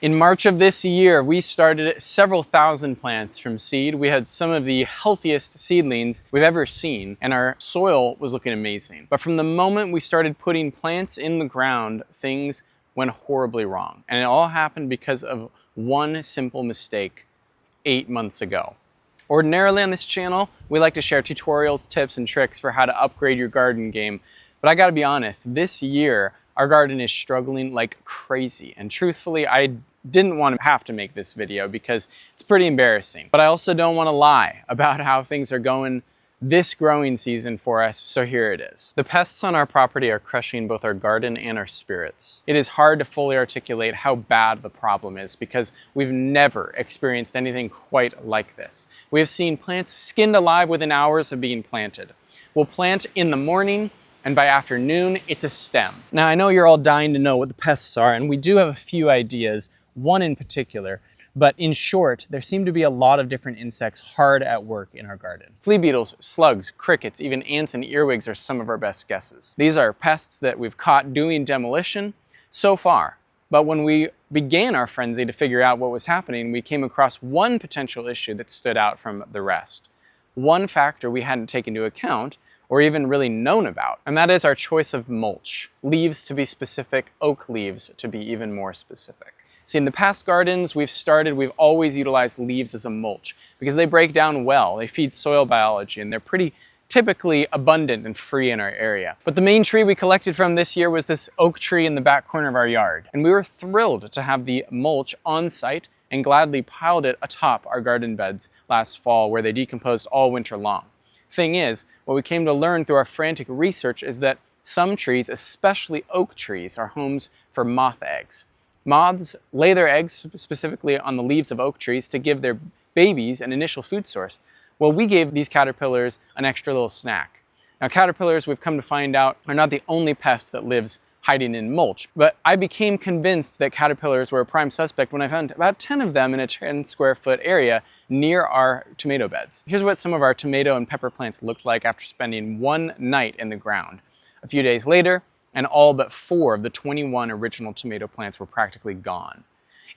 In March of this year, we started several thousand plants from seed. We had some of the healthiest seedlings we've ever seen, and our soil was looking amazing. But from the moment we started putting plants in the ground, things went horribly wrong. And it all happened because of one simple mistake 8 months ago. Ordinarily on this channel, we like to share tutorials, tips, and tricks for how to upgrade your garden game. But I gotta be honest, this year, our garden is struggling like crazy. And truthfully, I didn't want to have to make this video because it's pretty embarrassing. But I also don't want to lie about how things are going this growing season for us, so here it is. The pests on our property are crushing both our garden and our spirits. It is hard to fully articulate how bad the problem is because we've never experienced anything quite like this. We have seen plants skinned alive within hours of being planted. We'll plant in the morning, and by afternoon, it's a stem. Now, I know you're all dying to know what the pests are, and we do have a few ideas, one in particular, but in short, there seem to be a lot of different insects hard at work in our garden. Flea beetles, slugs, crickets, even ants and earwigs are some of our best guesses. These are pests that we've caught doing demolition so far, but when we began our frenzy to figure out what was happening, we came across one potential issue that stood out from the rest. One factor we hadn't taken into account or even really known about, and that is our choice of mulch. Leaves to be specific, oak leaves to be even more specific. See, in the past gardens we've always utilized leaves as a mulch because they break down well, they feed soil biology, and they're pretty typically abundant and free in our area. But the main tree we collected from this year was this oak tree in the back corner of our yard, and we were thrilled to have the mulch on site and gladly piled it atop our garden beds last fall where they decomposed all winter long. Thing is, what we came to learn through our frantic research is that some trees, especially oak trees, are homes for moth eggs. Moths lay their eggs specifically on the leaves of oak trees to give their babies an initial food source. Well, we gave these caterpillars an extra little snack. Now, caterpillars, we've come to find out, are not the only pest that lives hiding in mulch, but I became convinced that caterpillars were a prime suspect when I found about 10 of them in a 10 square foot area near our tomato beds. Here's what some of our tomato and pepper plants looked like after spending one night in the ground. A few days later, and all but 4 of the 21 original tomato plants were practically gone.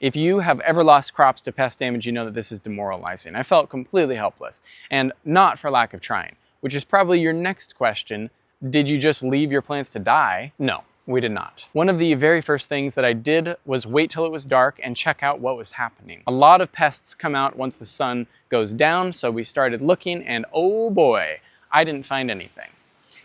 If you have ever lost crops to pest damage, you know that this is demoralizing. I felt completely helpless, and not for lack of trying, which is probably your next question. Did you just leave your plants to die? No. We did not. One of the very first things that I did was wait till it was dark and check out what was happening. A lot of pests come out once the sun goes down, so we started looking, and oh boy, I didn't find anything.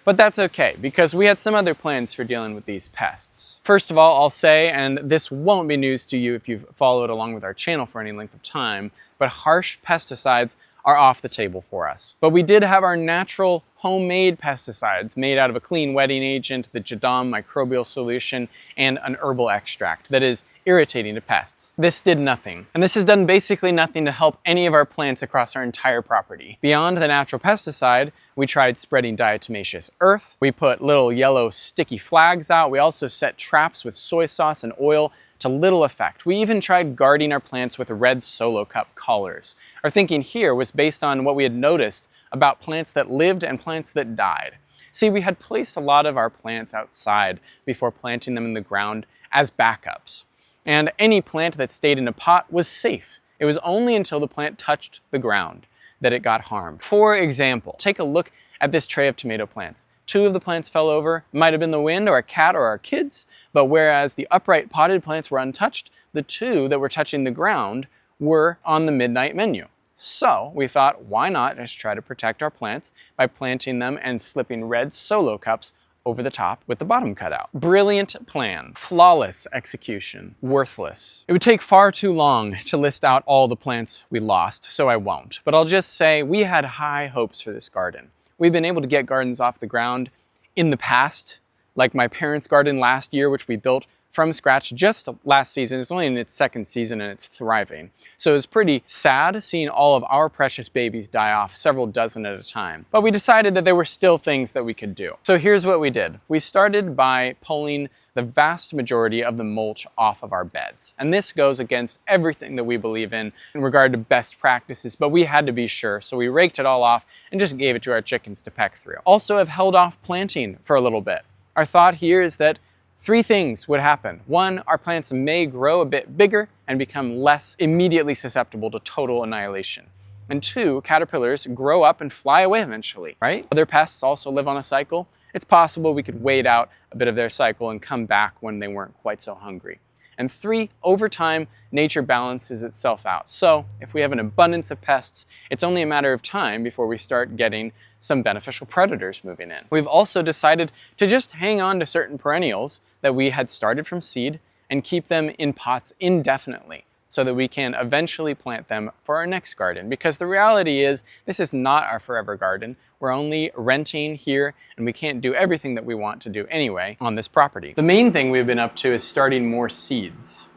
But that's okay, because we had some other plans for dealing with these pests. First of all, I'll say, and this won't be news to you if you've followed along with our channel for any length of time, but harsh pesticides are off the table for us. But we did have our natural homemade pesticides made out of a clean wetting agent, the Jadam microbial solution, and an herbal extract that is irritating to pests. This did nothing. And this has done basically nothing to help any of our plants across our entire property. Beyond the natural pesticide, we tried spreading diatomaceous earth. We put little yellow sticky flags out. We also set traps with soy sauce and oil to little effect. We even tried guarding our plants with red solo cup collars. Our thinking here was based on what we had noticed about plants that lived and plants that died. See, we had placed a lot of our plants outside before planting them in the ground as backups. And any plant that stayed in a pot was safe. It was only until the plant touched the ground that it got harmed. For example, take a look at this tray of tomato plants. 2 of the plants fell over. It might have been the wind or a cat or our kids, but whereas the upright potted plants were untouched, the 2 that were touching the ground were on the midnight menu. So we thought, why not just try to protect our plants by planting them and slipping red solo cups over the top with the bottom cut out. Brilliant plan, flawless execution, worthless. It would take far too long to list out all the plants we lost, so I won't. But I'll just say we had high hopes for this garden. We've been able to get gardens off the ground in the past, like my parents' garden last year, which we built from scratch just last season. It's only in its 2nd season and it's thriving. So it was pretty sad seeing all of our precious babies die off, several dozen at a time. But we decided that there were still things that we could do. So here's what we did. We started by pulling the vast majority of the mulch off of our beds. And this goes against everything that we believe in regard to best practices, but we had to be sure, so we raked it all off and just gave it to our chickens to peck through. Also have held off planting for a little bit. Our thought here is that Three things would happen. One, our plants may grow a bit bigger and become less immediately susceptible to total annihilation. And two, caterpillars grow up and fly away eventually, right? Other pests also live on a cycle. It's possible we could wait out a bit of their cycle and come back when they weren't quite so hungry. And three, over time, nature balances itself out. So if we have an abundance of pests, it's only a matter of time before we start getting some beneficial predators moving in. We've also decided to just hang on to certain perennials that we had started from seed and keep them in pots indefinitely, so that we can eventually plant them for our next garden. Because the reality is, this is not our forever garden. We're only renting here, and we can't do everything that we want to do anyway on this property. The main thing we've been up to is starting more seeds.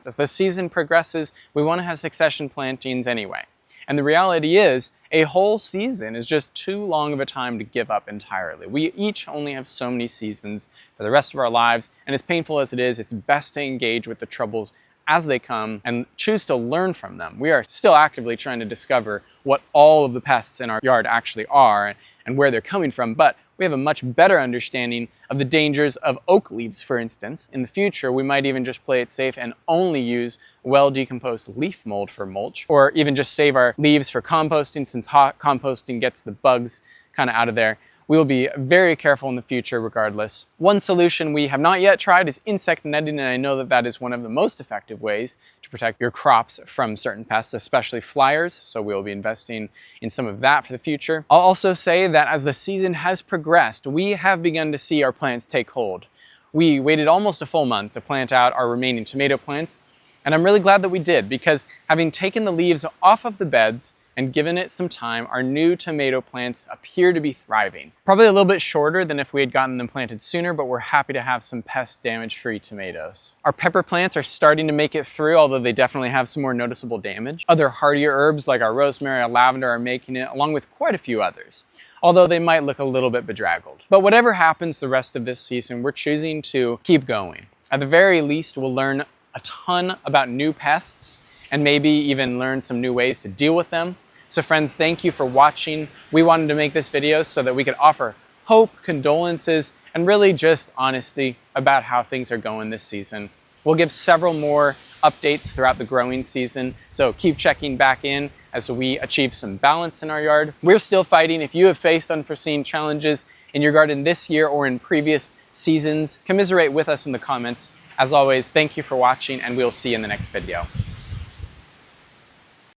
As the season progresses, we want to have succession plantings anyway. And the reality is, a whole season is just too long of a time to give up entirely. We each only have so many seasons for the rest of our lives, and as painful as it is, it's best to engage with the troubles as they come and choose to learn from them. We are still actively trying to discover what all of the pests in our yard actually are and where they're coming from, but we have a much better understanding of the dangers of oak leaves, for instance. In the future, we might even just play it safe and only use well-decomposed leaf mold for mulch, or even just save our leaves for composting, since hot composting gets the bugs kind of out of there. We will be very careful in the future regardless. One solution we have not yet tried is insect netting, and I know that that is one of the most effective ways to protect your crops from certain pests, especially flyers, so we'll be investing in some of that for the future. I'll also say that as the season has progressed, we have begun to see our plants take hold. We waited almost a full month to plant out our remaining tomato plants, and I'm really glad that we did, because having taken the leaves off of the beds and given it some time, our new tomato plants appear to be thriving. Probably a little bit shorter than if we had gotten them planted sooner, but we're happy to have some pest damage-free tomatoes. Our pepper plants are starting to make it through, although they definitely have some more noticeable damage. Other hardier herbs like our rosemary or lavender are making it, along with quite a few others, although they might look a little bit bedraggled. But whatever happens the rest of this season, we're choosing to keep going. At the very least, we'll learn a ton about new pests and maybe even learn some new ways to deal with them. So friends, thank you for watching. We wanted to make this video so that we could offer hope, condolences, and really just honesty about how things are going this season. We'll give several more updates throughout the growing season, so keep checking back in as we achieve some balance in our yard. We're still fighting. If you have faced unforeseen challenges in your garden this year or in previous seasons, commiserate with us in the comments. As always, thank you for watching, and we'll see you in the next video.